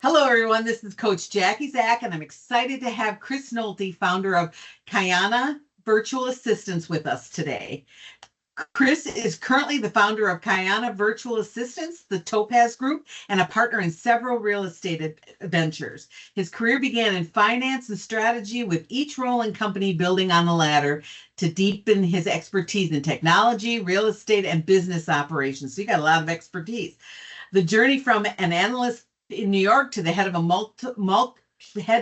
Hello, everyone. This is Coach Jackie Zach, and I'm excited to have Chris Nolte, founder of Kayana Virtual Assistants, with us today. Chris is currently the founder of Kayana Virtual Assistants, the Topaz Group, and a partner in several real estate ventures. His career began in finance and strategy, with each role and company building on the ladder to deepen his expertise in technology, real estate, and business operations. So you got a lot of expertise. The journey from an analyst in New York to the head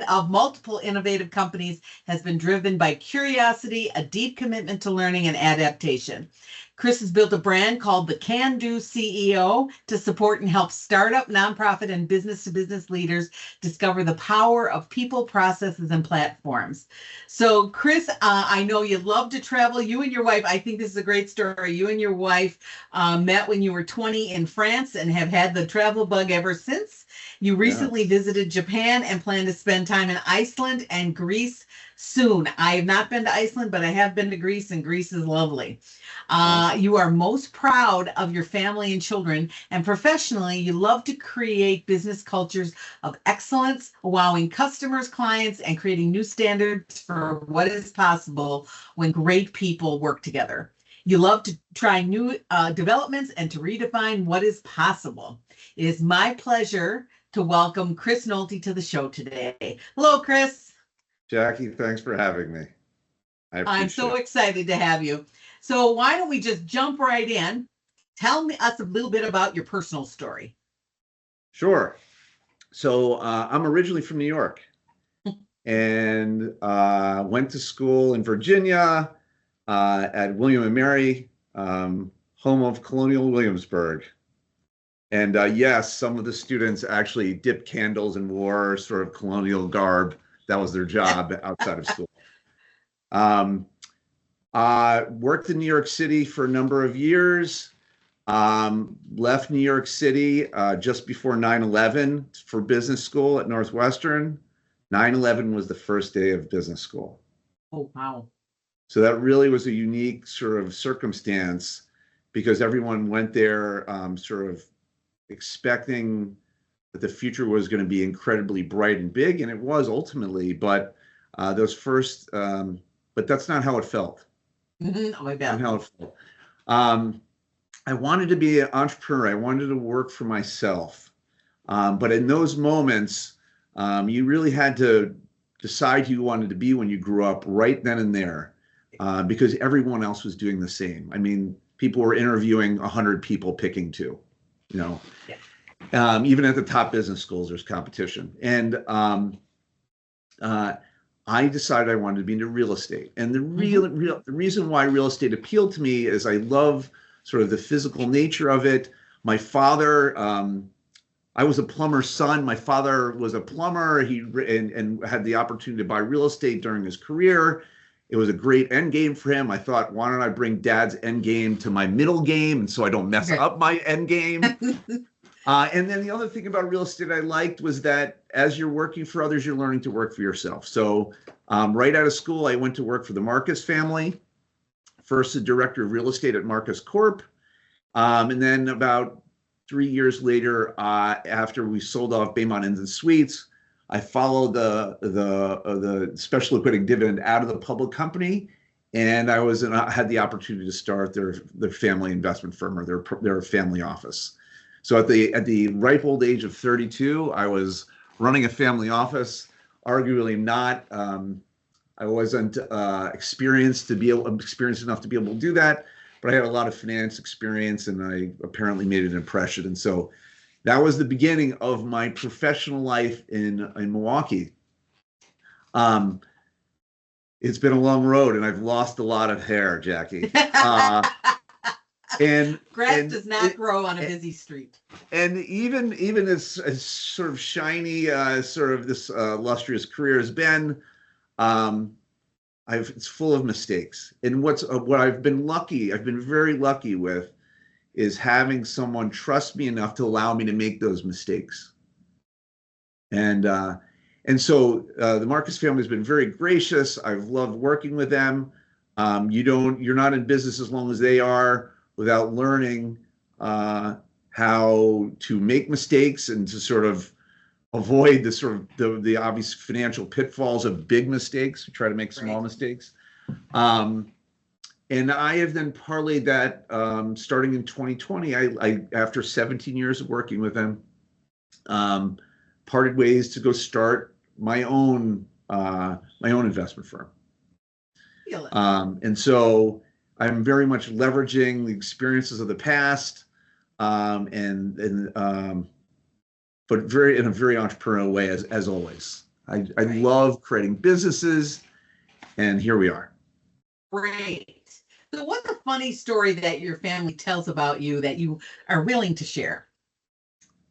of multiple innovative companies has been driven by curiosity, a deep commitment to learning, and adaptation. Chris has built a brand called the Can Do CEO to support and help startup, nonprofit, and business-to-business leaders discover the power of people, processes, and platforms. So, Chris, I know you love to travel. You and your wife, I think this is a great story. You and your wife met when you were 20 in France and have had the travel bug ever since. You recently visited Japan and plan to spend time in Iceland and Greece soon. I have not been to Iceland, but I have been to Greece, and Greece is lovely. You are most proud of your family and children, and professionally, you love to create business cultures of excellence, wowing customers, clients, and creating new standards for what is possible when great people work together. You love to try new developments and to redefine what is possible. It is my pleasure to welcome Chris Nolte to the show today. Hello, Chris. Jackie, thanks for having me. I'm so excited to have you. So why don't we just jump right in? Tell us a little bit about your personal story. Sure. So I'm originally from New York and went to school in Virginia at William and Mary, home of Colonial Williamsburg. And yes, some of the students actually dipped candles and wore sort of colonial garb. That was their job outside of school. Worked in New York City for a number of years. Left New York City just before 9/11 for business school at Northwestern. 9/11 was the first day of business school. Oh, wow. So that really was a unique sort of circumstance because everyone went there sort of expecting that the future was going to be incredibly bright and big, and it was ultimately, but those first, but that's not how it felt. Oh, my bad. Not how it felt. I wanted to be an entrepreneur. I wanted to work for myself. But in those moments, you really had to decide who you wanted to be when you grew up right then and there, because everyone else was doing the same. I mean, people were interviewing 100 people, picking two, you know. Yeah. Even at the top business schools, there's competition. And I decided I wanted to be into real estate. And the reason why real estate appealed to me is I love sort of the physical nature of it. My father, I was a plumber's son. My father was a plumber. He and had the opportunity to buy real estate during his career. It was a great end game for him. I thought, why don't I bring dad's end game to my middle game, and so I don't mess up my end game. And then the other thing about real estate I liked was that as you're working for others, you're learning to work for yourself. So right out of school, I went to work for the Marcus family, first the director of real estate at Marcus Corp. And then about 3 years later, after we sold off Baymont Inns and Suites, I followed the special liquidating dividend out of the public company, and I had the opportunity to start their family investment firm, or their family office. So at the ripe old age of 32, I was running a family office. Arguably not. I wasn't experienced enough to be able to do that, but I had a lot of finance experience, and I apparently made an impression. And so that was the beginning of my professional life in Milwaukee. It's been a long road, and I've lost a lot of hair, Jackie. And grass does not grow on a busy street. And even as sort of shiny, sort of this illustrious career has been, it's full of mistakes. And what I've been very lucky with, is having someone trust me enough to allow me to make those mistakes. And so the Marcus family has been very gracious. I've loved working with them. You're not in business as long as they are without learning how to make mistakes and to sort of avoid the sort of the obvious financial pitfalls of big mistakes. We try to make small mistakes. And I have then parlayed that starting in 2020. I after 17 years of working with them, parted ways to go start my own investment firm. And so I'm very much leveraging the experiences of the past, but in a very entrepreneurial way, as always. I love creating businesses, and here we are. Great. So what's a funny story that your family tells about you that you are willing to share?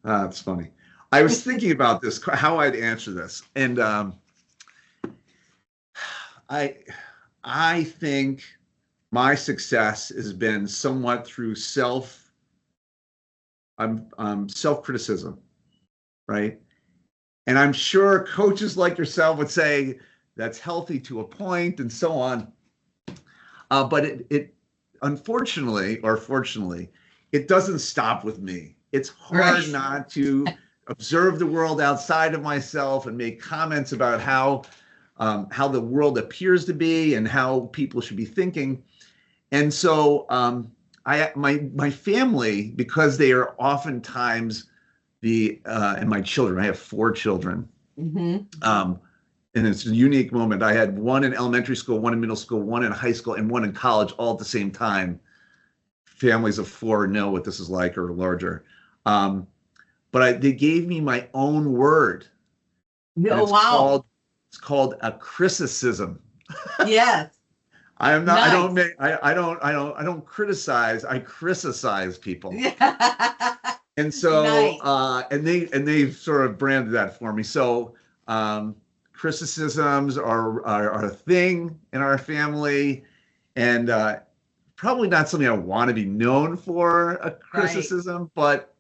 It's funny. I was thinking about this, how I'd answer this. And I think my success has been somewhat through self-criticism, right? And I'm sure coaches like yourself would say that's healthy to a point and so on. But it unfortunately, or fortunately, it doesn't stop with me. It's hard not to observe the world outside of myself and make comments about how the world appears to be and how people should be thinking. And so my family, because they are oftentimes and my children, I have 4 children. And it's a unique moment. I had one in elementary school, one in middle school, one in high school, and one in college all at the same time. Families of 4 know what this is like, or larger. But they gave me my own word. Oh, wow. It's called a criticism. Yes. I am not. Nice. I don't criticize. I criticize people. Yeah. And so, Nice. and they've sort of branded that for me. So, criticisms are a thing in our family, and probably not something I want to be known for, a criticism, but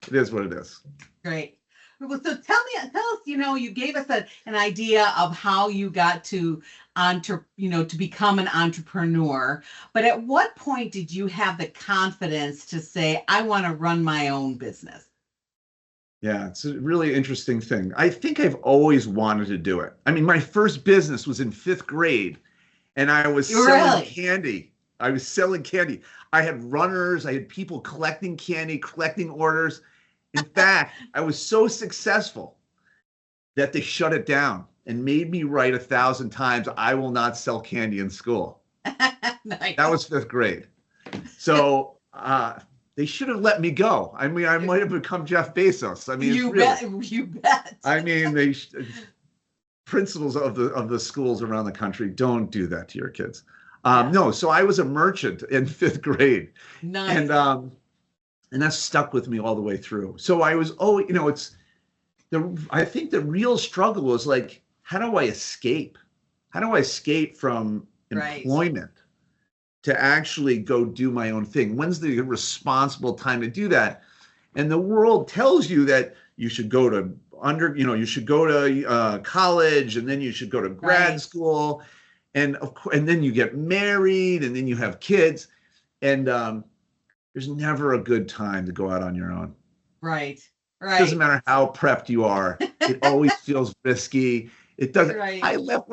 it is what it is. Great. Well, so tell us, you gave us an idea of how you got to to become an entrepreneur, but at what point did you have the confidence to say, I want to run my own business? Yeah, it's a really interesting thing. I think I've always wanted to do it. I mean, my first business was in 5th grade, and I was selling candy. I was selling candy. I had runners. I had people collecting candy, collecting orders. In fact, I was so successful that they shut it down and made me write 1,000 times, I will not sell candy in school. Nice. That was 5th grade. So they should have let me go. I mean, I might have become Jeff Bezos. I mean, you bet. I mean, principals of the schools around the country, don't do that to your kids. No, so I was a merchant in 5th grade. Nice. And that stuck with me all the way through. So I was, I think the real struggle was like, how do I escape? How do I escape from employment to actually go do my own thing? When's the responsible time to do that? And the world tells you that you should go to you should go to college, and then you should go to grad school, and then you get married, and then you have kids, and there's never a good time to go out on your own. Right. It doesn't matter how prepped you are. It always feels risky. It doesn't. I left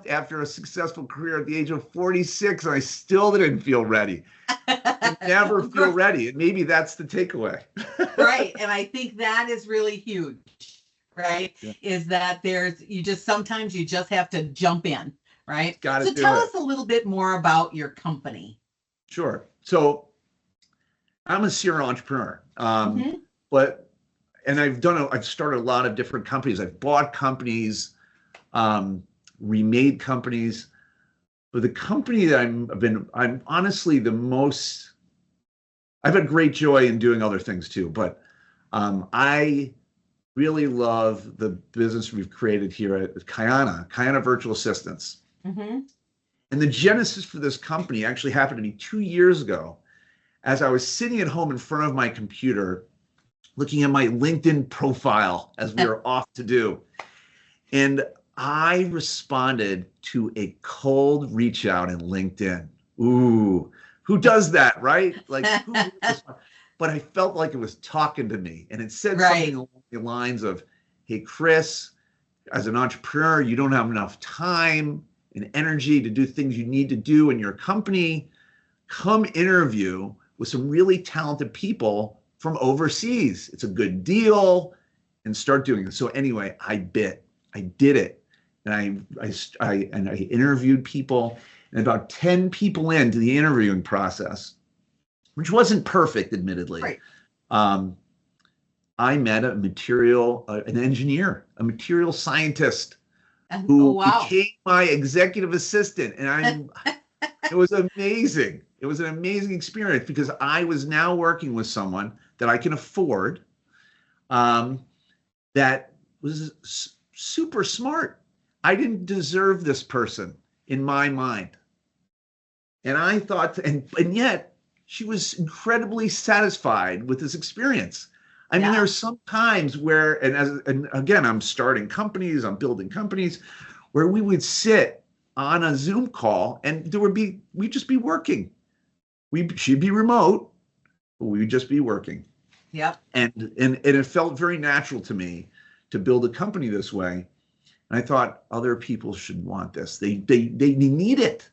after a successful career at the age of 46, and I still didn't feel ready. I never feel ready. And maybe that's the takeaway. Right. And I think that is really huge, right? Yeah. Is that sometimes you just have to jump in, right? So tell us a little bit more about your company. Sure. So I'm a serial entrepreneur, and I've started a lot of different companies. I've bought companies, remade companies, but the company that I'm honestly I've had great joy in doing other things too, but I really love the business we've created here at Kayana Virtual Assistants. And the genesis for this company actually happened to me 2 years ago, as I was sitting at home in front of my computer, looking at my LinkedIn profile, as we were off to do. And I responded to a cold reach out in LinkedIn. Ooh, who does that, right? Like, but I felt like it was talking to me. And it said something along the lines of, hey, Chris, as an entrepreneur, you don't have enough time and energy to do things you need to do in your company. Come interview with some really talented people from overseas. It's a good deal, and start doing it. So anyway, I did it. And I interviewed people, and about 10 people into the interviewing process, which wasn't perfect, admittedly. Right. I met an engineer, a material scientist who became my executive assistant. And it was amazing. It was an amazing experience because I was now working with someone that I can afford, that was super smart. I didn't deserve this person in my mind. And I thought, and yet she was incredibly satisfied with this experience. I mean, there are some times where, and again, I'm starting companies, I'm building companies, where we would sit on a Zoom call and we'd just be working. She'd be remote, but we'd just be working. Yep. And it felt very natural to me to build a company this way. And I thought other people should want this. They need it.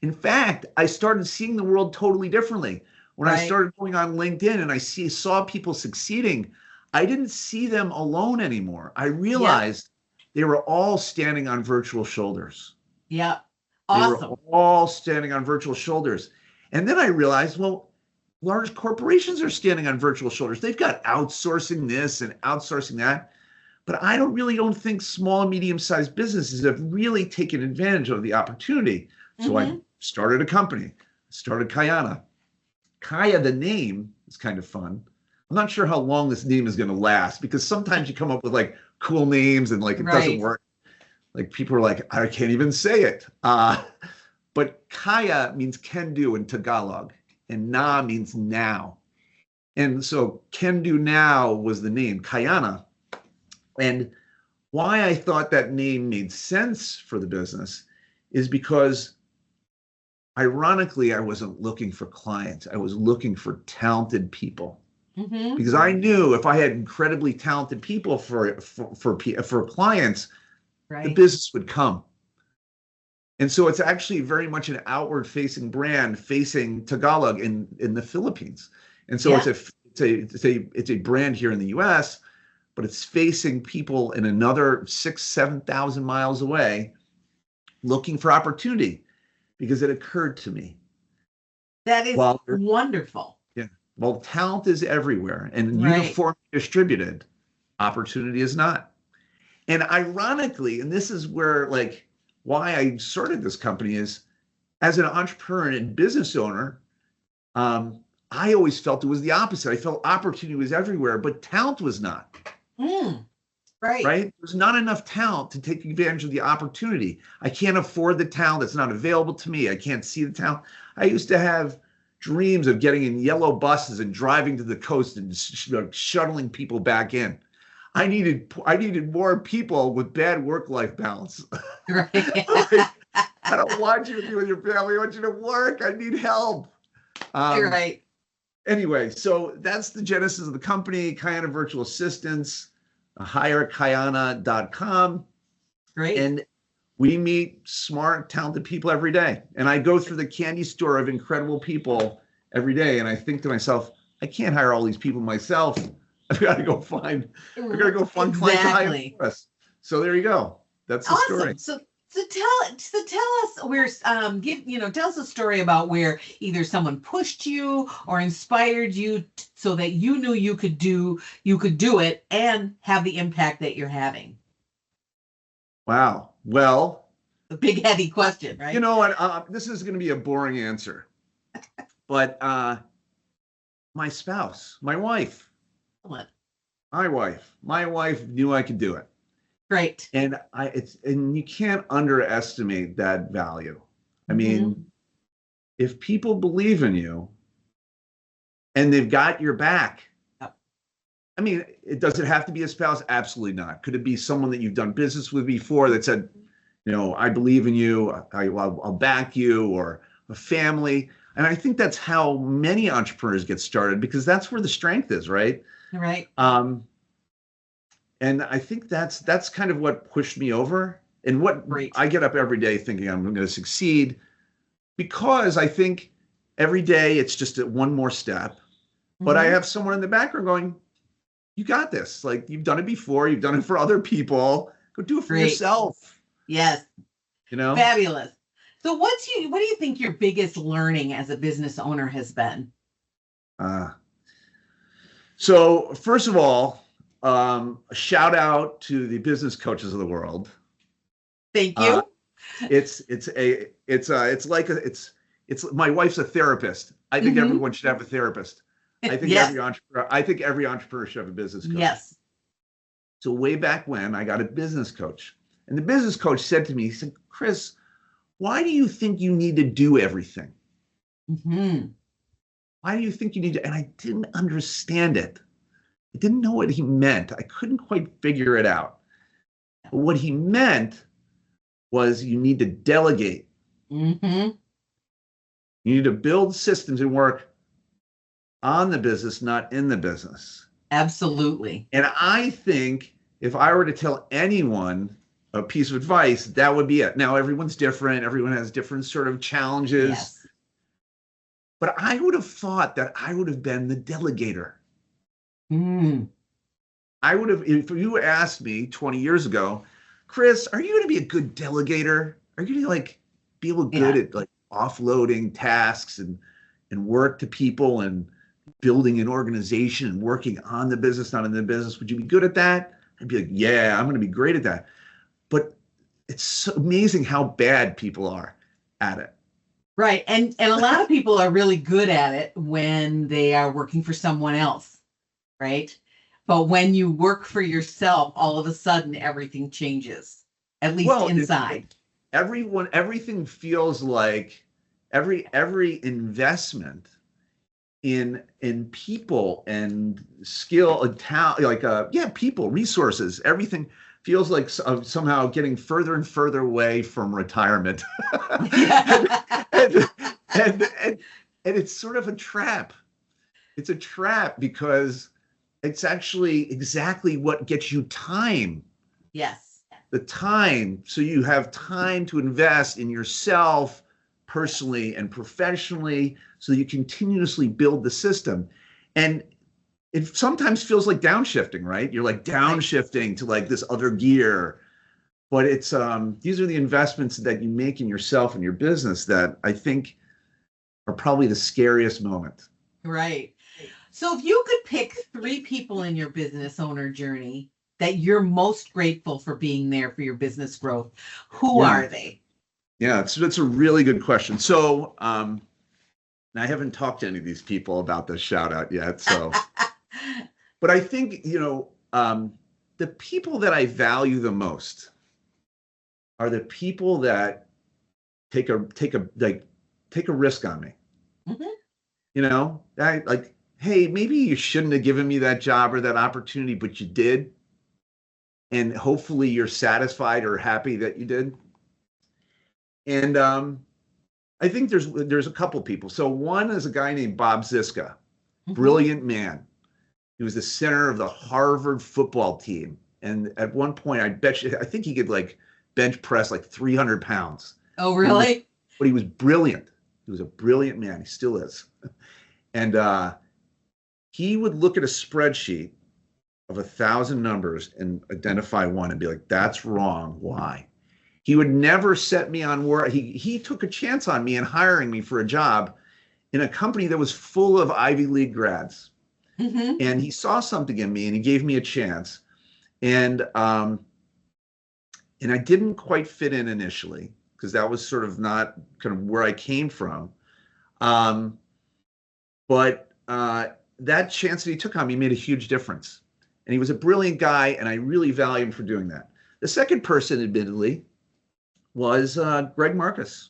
In fact, I started seeing the world totally differently. When I started going on LinkedIn and I saw people succeeding, I didn't see them alone anymore. I realized they were all standing on virtual shoulders. Yeah. Awesome. They were all standing on virtual shoulders. And then I realized, well, large corporations are standing on virtual shoulders. They've got outsourcing this and outsourcing that. But I don't think small and medium-sized businesses have really taken advantage of the opportunity. So I started a company, started Kayana. Kaya, the name, is kind of fun. I'm not sure how long this name is going to last, because sometimes you come up with like cool names and like it doesn't work. Like people are like, I can't even say it. But Kaya means can do in Tagalog, and na means now. And so can do now was the name, Kayana. And why I thought that name made sense for the business is because, ironically, I wasn't looking for clients. I was looking for talented people. Because I knew if I had incredibly talented people for clients, the business would come. And so it's actually very much an outward-facing brand facing Tagalog in the Philippines. And so it's a brand here in the U.S., but it's facing people in another 6,000-7,000 miles away, looking for opportunity, because it occurred to me. That is wonderful. Yeah. Well, talent is everywhere and uniformly distributed. Opportunity is not. And ironically, and this is where like why I started this company is, as an entrepreneur and business owner, I always felt it was the opposite. I felt opportunity was everywhere, but talent was not. Right? There's not enough talent to take advantage of the opportunity. I can't afford the talent. It's not available to me. I can't see the talent. I used to have dreams of getting in yellow buses and driving to the coast and shuttling people back in. I needed more people with bad work-life balance. Right. I don't want you to be with your family. I want you to work. I need help. Right. Anyway, so that's the genesis of the company, Kayana Virtual Assistants. Hire at Kayana.com. Great. And we meet smart, talented people every day. And I go through the candy store of incredible people every day. And I think to myself, I can't hire all these people myself. I've got to go find clients to hire for us. So there you go. That's the story. So tell us tell us a story about where either someone pushed you or inspired you so that you knew you could do it and have the impact that you're having. Wow. Well, a big heady question, right? You know what? This is going to be a boring answer, but my spouse, my wife, my wife knew I could do it. Great. And you can't underestimate that value. I mean, if people believe in you and they've got your back, I mean, does it have to be a spouse? Absolutely not. Could it be someone that you've done business with before that said, I believe in you, I'll back you, or a family? And I think that's how many entrepreneurs get started, because that's where the strength is, right? Right. And I think that's kind of what pushed me over, and what Great. I get up every day thinking I'm going to succeed, because I think every day it's just one more step. But I Mhm. have someone in the background going, you got this. Like, you've done it before. You've done it for other people. Go do it for Great. yourself. Yes. You know? Fabulous. So what do you think your biggest learning as a business owner has been? Uh, so first of all, a shout out to the business coaches of the world. Thank Uh, you. it's my wife's a therapist. I think Hmm. everyone should have a therapist. Yes. I think every entrepreneur should have a business coach. Yes. So way back when, I got a business coach, and the business coach said to me, he said, Chris, why do you think you need to do everything? Hmm. Why do you think you need to? And I didn't understand it. I didn't know what he meant. I couldn't quite figure it out. But what he meant was you need to delegate. Hmm. You need to build systems and work on the business, not in the business. Absolutely. And I think if I were to tell anyone a piece of advice, that would be it. Now, everyone's different. Everyone has different sort of challenges. Yes. But I would have thought that I would have been the delegator. Mm. I would have, if you asked me 20 years ago, Chris, are you going to be a good delegator? Are you going to like be able good Yeah. at like offloading tasks and work to people and building an organization and working on the business, not in the business? Would you be good at that? I'd be like, yeah, I'm going to be great at that. But it's so amazing how bad people are at it. Right. And a lot of people are really good at it when they are working for someone else, right? But when you work for yourself, all of a sudden everything changes, at least Well, inside. everything feels like every investment in people and skill and talent, like yeah, people, resources, everything feels like somehow getting further and further away from retirement. and, Yeah. and, and, and, and it's sort of a trap. It's a trap because it's actually exactly what gets you time. Yes. The time, so you have time to invest in yourself personally and professionally, so you continuously build the system. And it sometimes feels like downshifting, right? You're like Right. downshifting to like this other gear. But it's these are the investments that you make in yourself and your business that I think are probably the scariest moment. Right. So if you could pick three people in your business owner journey that you're most grateful for being there for your business growth, who Yeah, are they? yeah, it's a really good question. So I haven't talked to any of these people about this shout out yet. So, but I think, the people that I value the most are the people that take a risk on me. Mhm. I like, hey, maybe you shouldn't have given me that job or that opportunity, but you did. And hopefully you're satisfied or happy that you did. And I think there's a couple people. So one is a guy named Bob Ziska, Mhm. brilliant man. He was the center of the Harvard football team. And at one point, I think he could like bench press like 300 pounds. Oh, But he was, really? but he was brilliant. He was a brilliant man. He still is. And he would look at a spreadsheet of 1,000 numbers and identify one and be like, that's wrong. Why? He would never set me on where he took a chance on me and hiring me for a job in a company that was full of Ivy League grads. Hmm. And he saw something in me and he gave me a chance. And I didn't quite fit in initially because that was sort of not kind of where I came from. But that chance that he took on me made a huge difference. And he was a brilliant guy, and I really value him for doing that. The second person, admittedly, was Greg Marcus.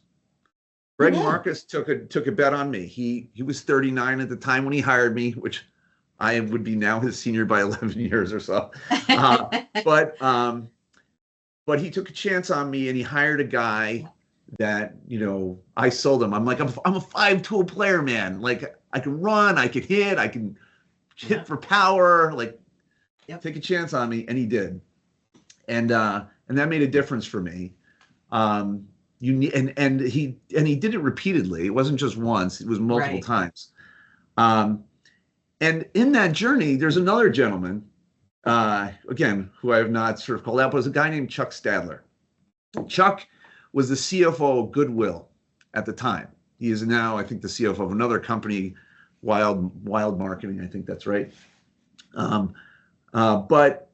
Greg Hmm. Marcus took a bet on me. He was 39 at the time when he hired me, which I would be now his senior by 11 years or so. Uh, but but he took a chance on me and he hired a guy that I sold him. I'm like, I'm a 5-tool player, man. Like I can run, I can hit, I can Yeah. hit for power. Like Yep. Take a chance on me. And he did. And that made a difference for me. You need, and he did it repeatedly. It wasn't just once, it was multiple Right. times. And in that journey, there's another gentleman, again, who I have not sort of called out, but was a guy named Chuck Stadler. Chuck was the CFO of Goodwill at the time. He is now, I think, the CFO of another company, Wild Marketing. I think that's right. But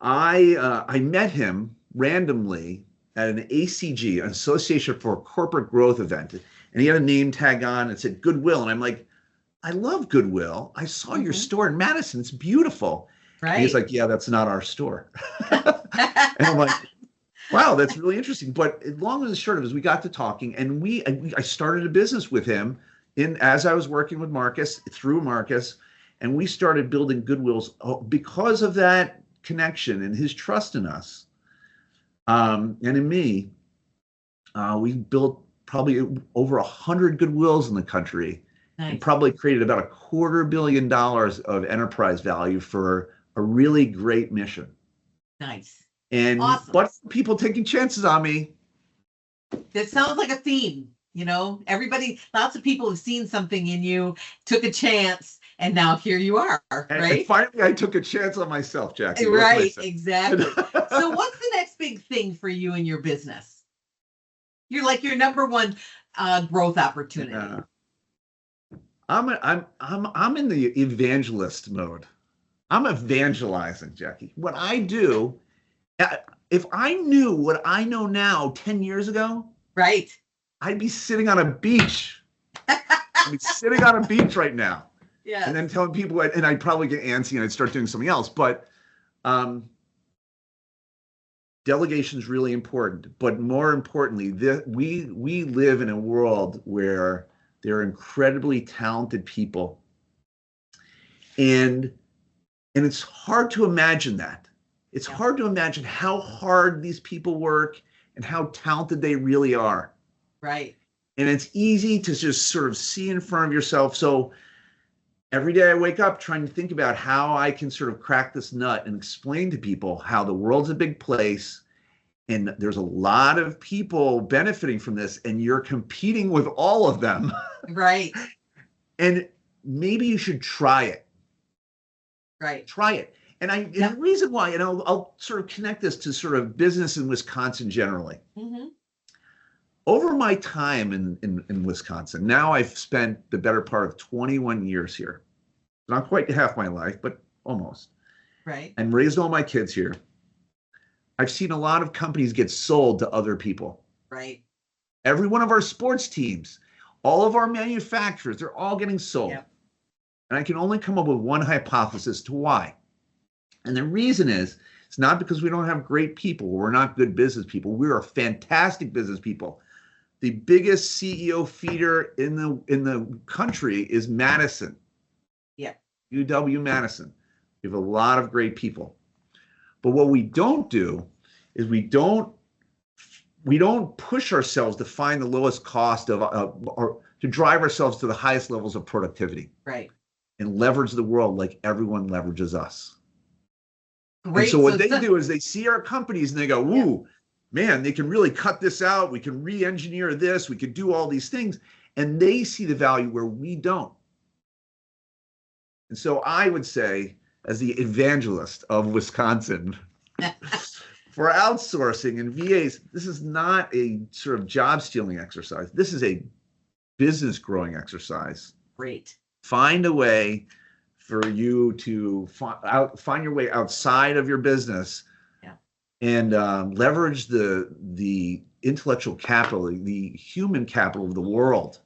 I met him randomly at an ACG, an Association for Corporate Growth event, and he had a name tag on and said Goodwill, and I'm like, I love Goodwill. I saw your store in Madison. It's beautiful. Right. And he's like, yeah, that's not our store. And I'm like, wow, that's really interesting. But long and short of it is we got to talking, and I started a business with him as I was working with Marcus, through Marcus, and we started building Goodwills because of that connection and his trust in us. And in me, we built probably over 100 Goodwills in the country. Nice. And probably created about $250 million of enterprise value for a really great mission. Nice. And awesome. But people taking chances on me. That sounds like a theme, lots of people have seen something in you, took a chance, and now here you are, right? And finally, I took a chance on myself, Jackie. Right, exactly. So what's the next big thing for you in your business? You're like your number one growth opportunity. I'm in the evangelist mode. I'm evangelizing, Jackie. What I do, if I knew what I know now 10 years ago, right, I'd be sitting on a beach. I'd be sitting on a beach right now. Yeah. And then telling people, and I'd probably get antsy and I'd start doing something else. But delegation is really important. But more importantly, we live in a world where there are incredibly talented people. And it's hard to imagine that. It's hard to imagine how hard these people work and how talented they really are. Right. And it's easy to just sort of see in front of yourself. So every day I wake up trying to think about how I can sort of crack this nut and explain to people how the world's a big place. And there's a lot of people benefiting from this, and you're competing with all of them. Right. And maybe you should try it. Right. Try it. And the reason why, and I'll sort of connect this to sort of business in Wisconsin generally. Mm-hmm. Over my time in Wisconsin, now I've spent the better part of 21 years here. Not quite half my life, but almost. Right. And raised all my kids here. I've seen a lot of companies get sold to other people. Right. Every one of our sports teams, all of our manufacturers, they're all getting sold. Yep. And I can only come up with one hypothesis to why. And the reason is, it's not because we don't have great people. We're not good business people. We are fantastic business people. The biggest CEO feeder in the country is Madison. Yeah. UW-Madison. We have a lot of great people. But what we don't do is we don't push ourselves to find the lowest cost or to drive ourselves to the highest levels of productivity. Right. And leverage the world like everyone leverages us. Great. And so what they do is they see our companies and they go, ooh, man, they can really cut this out. We can re-engineer this. We could do all these things. And they see the value where we don't. And so I would say, as the evangelist of Wisconsin, for outsourcing and VAs, this is not a sort of job stealing exercise. This is a business growing exercise. Great. Find a way for you to find your way outside of your business, and leverage the intellectual capital, the human capital of the world.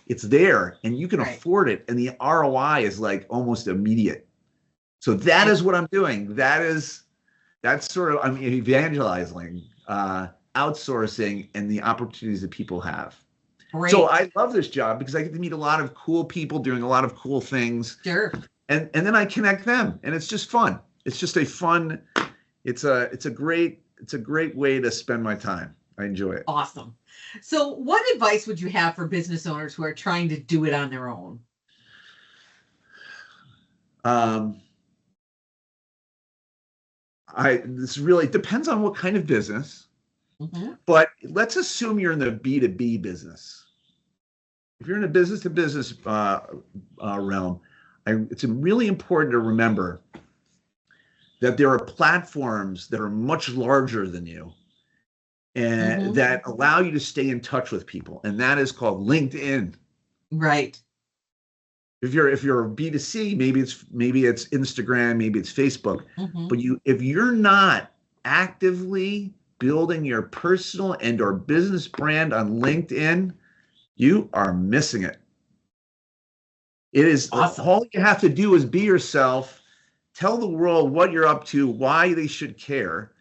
It's there, and you can afford it, and the ROI is like almost immediate. So that is what I'm doing. That's sort of, I'm evangelizing, outsourcing, and the opportunities that people have. Great. So I love this job because I get to meet a lot of cool people doing a lot of cool things. Sure. And then I connect them, and it's just fun. It's just a fun. It's a great way to spend my time. I enjoy it. Awesome. So what advice would you have for business owners who are trying to do it on their own? This really depends on what kind of business, but let's assume you're in the B2B business. If you're in a business to business realm, it's really important to remember that there are platforms that are much larger than you and that allow you to stay in touch with people. And that is called LinkedIn. Right. If you're a B2C, maybe it's Instagram, maybe it's Facebook. But if you're not actively building your personal and or business brand on LinkedIn, you are missing it. It is awesome. All you have to do is be yourself, tell the world what you're up to, why they should care,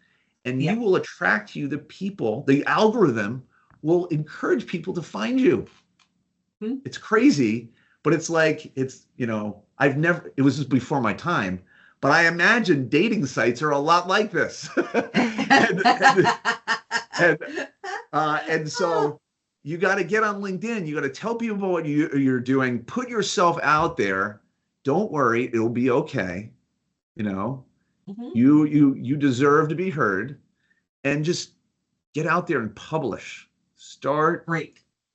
and you will attract you the people. The algorithm will encourage people to find you. It's crazy, but it's like, it was just before my time, but I imagine dating sites are a lot like this. and so you got to get on LinkedIn. You got to tell people about what you're doing. Put yourself out there. Don't worry, it'll be okay. You deserve to be heard, and just get out there and publish. Start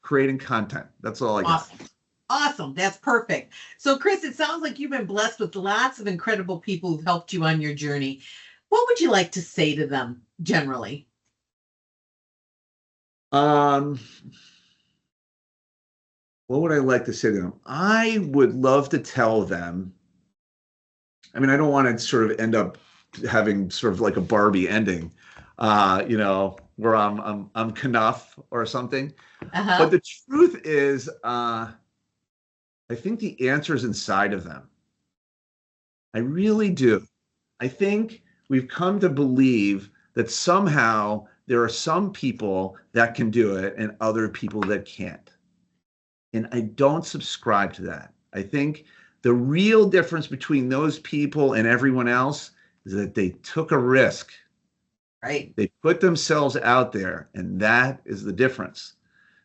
creating content. That's all I got. Awesome. That's perfect. So, Chris, it sounds like you've been blessed with lots of incredible people who've helped you on your journey. What would you like to say to them generally? What would I like to say to them? I would love to tell them, I mean, I don't want to sort of end up having sort of like a Barbie ending, where I'm Knuff or something. But the truth is, I think the answer is inside of them. I really do. I think we've come to believe that somehow there are some people that can do it and other people that can't. And I don't subscribe to that. I think the real difference between those people and everyone else is that they took a risk. Right. They put themselves out there, and that is the difference.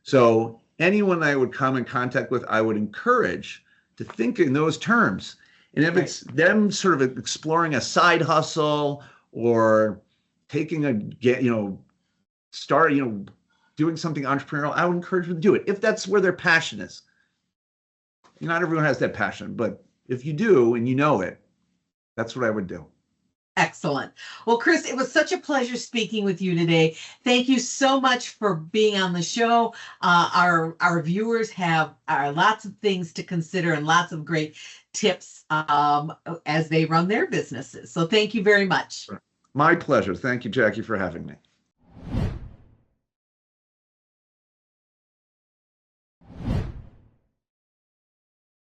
So anyone I would come in contact with, I would encourage to think in those terms. And if it's them sort of exploring a side hustle or taking doing something entrepreneurial, I would encourage them to do it if that's where their passion is. Not everyone has that passion, but if you do and you know it, that's what I would do. Excellent. Well, Chris, it was such a pleasure speaking with you today. Thank you so much for being on the show. Our viewers have lots of things to consider and lots of great tips as they run their businesses. So thank you very much. My pleasure. Thank you, Jackie, for having me.